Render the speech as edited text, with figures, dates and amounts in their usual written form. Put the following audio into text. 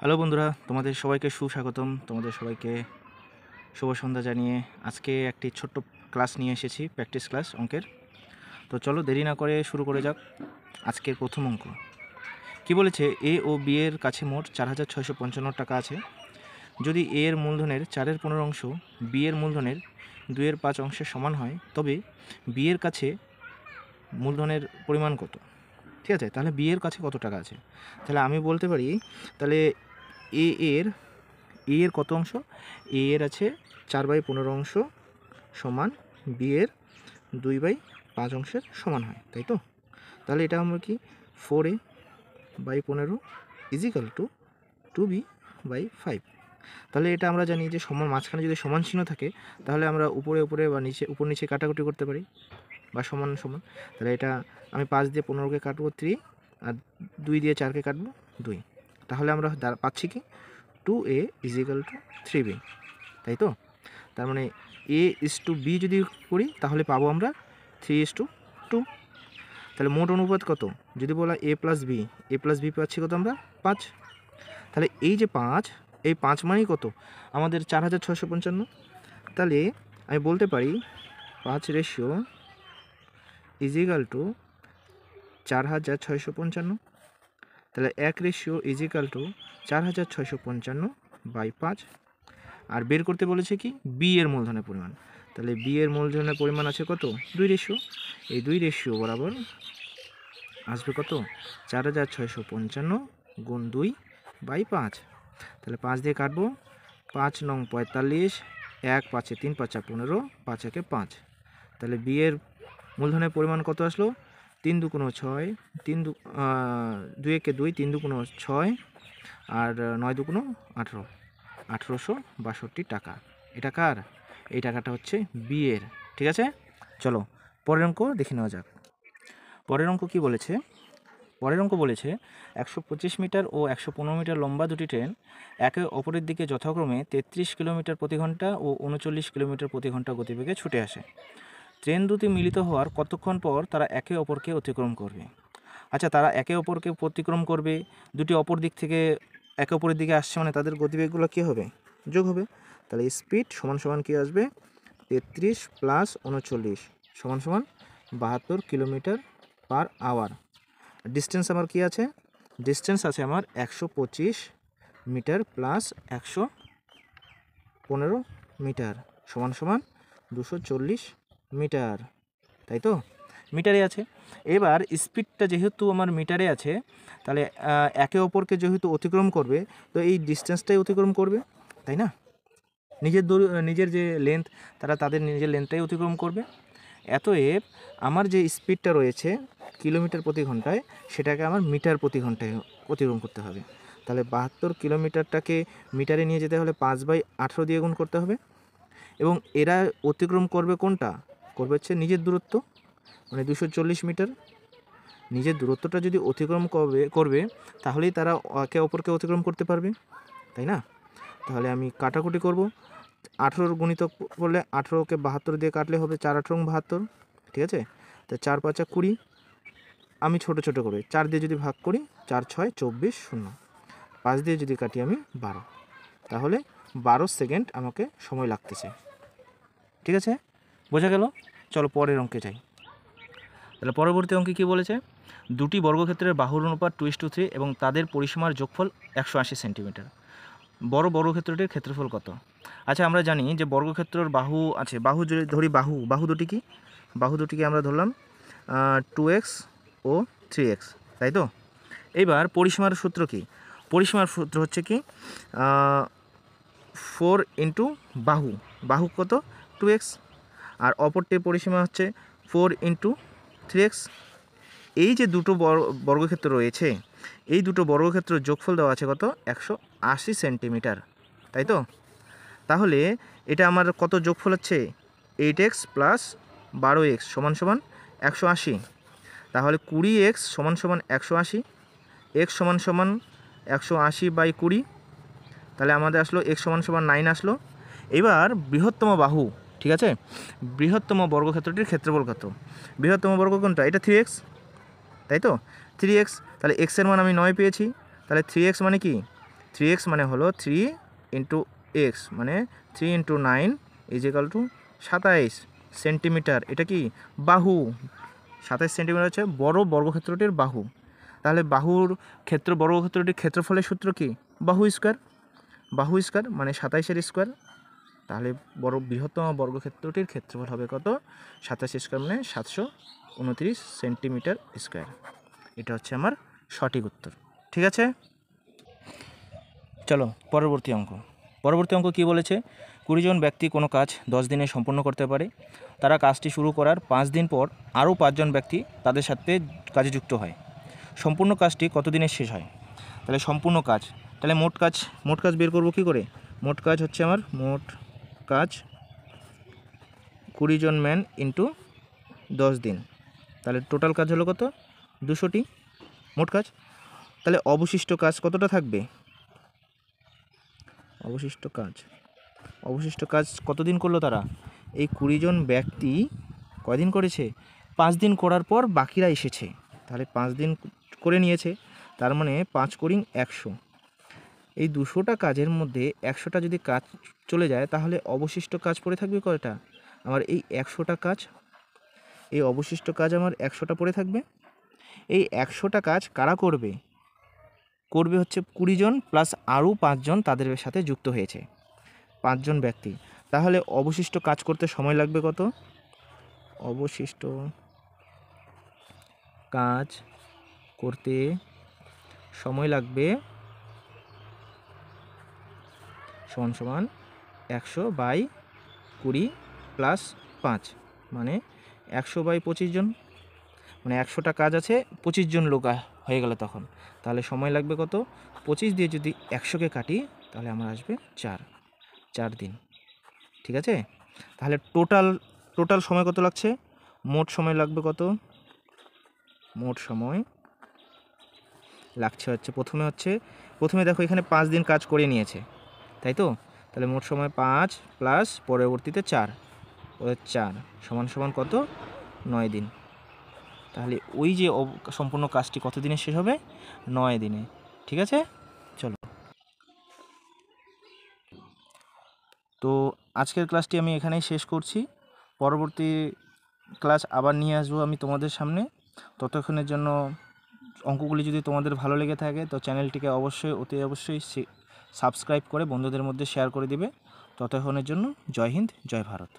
Hello বন্ধুরা, তোমাদের সবাইকে সুস্বাগতম। তোমাদের সবাইকে শুভ সন্ধ্যা জানিয়ে আজকে একটি ছোট্ট ক্লাস নিয়ে এসেছি, প্র্যাকটিস ক্লাস অঙ্কের। তো চলো দেরি না করে শুরু করে যাক। আজকের প্রথম অঙ্ক কি বলেছে, এ ও বি এর কাছে মোট 4,655 টাকা আছে। যদি এ এর মূলধনের 4-এর 15 অংশ বি এর মূলধনের 2-এর 5 অংশের সমান হয়, তবে বি এর কাছে মূলধনের পরিমাণ কত? ঠিক আছে, তাহলে বি এর কাছে কত টাকা আছে? তাহলে আমি বলতে পারি, তাহলে এ এর কত অংশ? এ এর আছে 4/15 অংশ সমান বি এর 2/5 অংশের সমান হয়, তাই তো? তাহলে এটা আমরা কি 4a/15 ইজিক্যাল টু 2b/5। তাহলে এটা আমরা জানি যে সমান, মাঝখানে যদি সমান চিহ্ন থাকে তাহলে আমরা উপরে বা নিচে উপর নিচে কাটাকুটি করতে পারি বা সমান সমান। তাহলে এটা আমি 5 দিয়ে 15কে কাটবো 3, আর 2 দিয়ে 4কে কাটবো 2। তাহলে আমরা পাচ্ছি কি 2a ইজিক্যাল টু 3b, তাই তো? তার মানে a:2b যদি করি তাহলে পাবো আমরা 3:2। তাহলে মোট অনুপাত কত? যদি বলা a প্লাস বি পাচ্ছি কত আমরা? 5। তাহলে এই যে 5, এই 5 মানেই কত? আমাদের 4,655। তাহলে আমি বলতে পারি 5 ইজিক্যাল টু 4,655। তাহলে 1 ইজিক্যাল টু 4,655/5। আর বের করতে বলেছে কি বি এর মূলধনের পরিমাণ। তাহলে বি এর মূলধনের পরিমাণ আছে কত? 2 এই 2 বরাবর আসবে কত? 4,655 গুণ 2/5। তাহলে 5 দিয়ে কাটবো, 5 নং 45, 1 5 3 5 15, 5 1 5। তাহলে বি এর মূলধনের পরিমাণ কত আসলো? 3 2 6, 2 1 2, 3 2 6, আর 9 2 18, 1,862 টাকা। এটা কার? এই টাকাটা হচ্ছে বি এর। ঠিক আছে, চলো পরের অঙ্ক দেখে নেওয়া যাক। পরের অঙ্ক কি বলেছে? পরের অঙ্ক বলেছে 125 মিটার ও 115 মিটার লম্বা দুটি ট্রেন একে অপরের দিকে যথাক্রমে 33 কিলোমিটার প্রতি ঘন্টা ও 39 কিলোমিটার প্রতি ঘন্টা গতিবেগে ছুটে আসে। ট্রেন দুটি মিলিত হওয়ার কতক্ষণ পর তারা একে অপরকে অতিক্রম করবে? আচ্ছা, তারা একে অপরকে অতিক্রম করবে, দুটি অপর দিক থেকে একে অপরের দিকে আসছে, মানে তাদের গতিবেগগুলো কী হবে? যোগ হবে। তাহলে স্পিড সমান সমান কী আসবে? 33 প্লাস 39 সমান সমান 72 কিলোমিটার পার আওয়ার। ডিস্টেন্স আমার কী আছে? ডিস্টেন্স আছে আমার 125 মিটার প্লাস 115 মিটার সমান সমান 240 মিটার, তাই তো? মিটারে আছে। এবার স্পিডটা যেহেতু আমার মিটারে আছে, তাহলে একে অপরকে যেহেতু অতিক্রম করবে, তো এই ডিস্টেন্সটাই অতিক্রম করবে, তাই না? নিজের যে লেন্থ, তারা তাদের নিজের লেন্থটাই অতিক্রম করবে। অতএব আমার যে স্পিডটা রয়েছে কিলোমিটার প্রতি ঘন্টায়, সেটাকে আমার মিটার প্রতি ঘন্টায় অতিক্রম করতে হবে। তাহলে 72 কিলোমিটারটাকে মিটারে নিয়ে যেতে হলে 5/18 দিয়ে গুণ করতে হবে। এবং এরা অতিক্রম করবে কোনটা? করবে হচ্ছে নিজের দূরত্ব, মানে 240 মিটার। নিজের দূরত্বটা যদি অতিক্রম করবে তাহলেই তারা একে অপরকে অতিক্রম করতে পারবে, তাই না? তাহলে আমি কাটাকুটি করব। 18 গুণিতক করলে 18কে 72 দিয়ে কাটলে হবে 4 18 72, ঠিক আছে? তো 4 5 20। আমি ছোট করে 4 দিয়ে যদি ভাগ করি, 4 6 24 0। 5 দিয়ে যদি কাটি আমি 12, তাহলে 12 সেকেন্ড আমাকে সময় লাগতেছে। ঠিক আছে, বোঝা গেল? চলো পরের অঙ্কে যাই। তাহলে পরবর্তী অঙ্কে কী বলেছে? দুটি বর্গক্ষেত্রের বাহুর অনুপাত 2:3 এবং তাদের পরিসীমার যোগফল 180 সেন্টিমিটার। বড় বর্গক্ষেত্রটির ক্ষেত্রফল কত? আচ্ছা, আমরা জানি যে বর্গক্ষেত্রের বাহু আছে, বাহু যদি ধরি, বাহু দুটিকে আমরা ধরলাম 2x ও 3x, তাই তো? এইবার পরিসীমার সূত্র কি? পরিসীমার সূত্র হচ্ছে কি 4 ইন্টু বাহু কত? 2x, আর অপরটির পরিসীমা হচ্ছে 4 ইন্টু 3x। এই যে দুটো বর্গক্ষেত্র রয়েছে, এই দুটো বর্গক্ষেত্রের যোগফল দেওয়া আছে কত? 180 সেন্টিমিটার, তাই তো? তাহলে এটা আমার কত যোগফল হচ্ছে? 8x প্লাস 12x সমান সমান 180। তাহলে 20x সমান সমান 180, x সমান সমান 180/20। তাহলে আমাদের আসলো x সমান সমান 9 আসলো। এবার বৃহত্তম বাহু, ঠিক আছে, বৃহত্তম বর্গক্ষেত্রটির ক্ষেত্রফল কত? বৃহত্তম বর্গ কোনটা? এটা 3x, তাই তো? 3x, তাহলে x এর মান আমি 9 পেয়েছি। তাহলে 3x মানে কি? 3x মানে হলো 3 ইন্টু এক্স, মানে 3 into 9 is equal to 27 centimetre. এটা কি বাহু, 27 সেন্টিমিটার হচ্ছে বড় বর্গক্ষেত্রটির বাহু। তাহলে বাহুর ক্ষেত্র, বর্গক্ষেত্রটির ক্ষেত্রফলের সূত্র কি? বাহু স্কোয়ার। বাহু স্কোয়ার মানে 27-এর স্কোয়ার। তাহলে বৃহত্তম বর্গক্ষেত্রটির ক্ষেত্রফল হবে কত? 27 স্কোয়ার মানে 729 সেন্টিমিটার স্কোয়ার। এটা হচ্ছে আমার সঠিক উত্তর। ঠিক আছে, চলো পরবর্তী অঙ্ক। পরবর্তী অঙ্ক কী বলেছে? 20 জন ব্যক্তি কোনো কাজ 10 দিনে সম্পন্ন করতে পারে। তারা কাজটি শুরু করার 5 দিন পর আরও 5 জন ব্যক্তি তাদের সাথে কাজে যুক্ত হয়। সম্পূর্ণ কাজটি কত দিনে শেষ হয়? তাহলে সম্পূর্ণ কাজ, তাহলে মোট কাজ বের করবো কী করে? মোট কাজ হচ্ছে আমার মোট কাজ 20 জন ম্যান ইন্টু 10 দিন, তাহলে টোটাল কাজ হলো কত? 200টি মোট কাজ। তাহলে অবশিষ্ট কাজ কতটা থাকবে? অবশিষ্ট কাজ কতদিন করলো তারা? এই 20 জন ব্যক্তি কয়দিন করেছে? 5 দিন করার পর বাকিরা এসেছে, তাহলে 5 দিন করে নিয়েছে, তার মানে 5 করিং 100। এই 200টা কাজের মধ্যে 100টা যদি কাজ চলে যায় তাহলে অবশিষ্ট কাজ পড়ে থাকবে কয়টা? আমার এই 100টা কাজ, এই অবশিষ্ট কাজ আমার 100টা পড়ে থাকবে। এই 100টা কাজ কারা করবে? করবে হচ্ছে 20 জন প্লাস আরও 5 জন তাদের সাথে যুক্ত হয়েছে, 5 জন ব্যক্তি। তাহলে অবশিষ্ট কাজ করতে সময় লাগবে কত? অবশিষ্ট কাজ করতে সময় লাগবে সমান সমান 100/20 প্লাস 5, মানে 100/25 জন, মানে 100টা কাজ আছে, 25 জন লোক হয়ে গেল তখন। তাহলে সময় লাগবে কত? 25 দিয়ে যদি 100কে কাটি তাহলে আমার আসবে 4 দিন। ঠিক আছে, তাহলে টোটাল সময় কত লাগছে? মোট সময় লাগবে কত? মোট সময় লাগছে হচ্ছে প্রথমে দেখো এখানে 5 দিন কাজ করে নিয়েছে, তাই তো? তাহলে মোট সময় 5 প্লাস পরবর্তীতে 4 সমান সমান কত? 9 দিন। তাহলে ওই যে সম্পূর্ণ কাজটি কত দিনে শেষ হবে? 9 দিনে। ঠিক আছে, চলো। তো আজকের ক্লাসটি আমি এখানেই শেষ করছি। পরবর্তী ক্লাস আবার নিয়ে আসবো আমি তোমাদের সামনে। ততক্ষণের জন্য অঙ্কগুলি যদি তোমাদের ভালো লেগে থাকে তো চ্যানেলটিকে অতি অবশ্যই সাবস্ক্রাইব করে বন্ধুদের মধ্যে শেয়ার করে দিবে। ততক্ষণের জন্য জয় হিন্দ, জয় ভারত।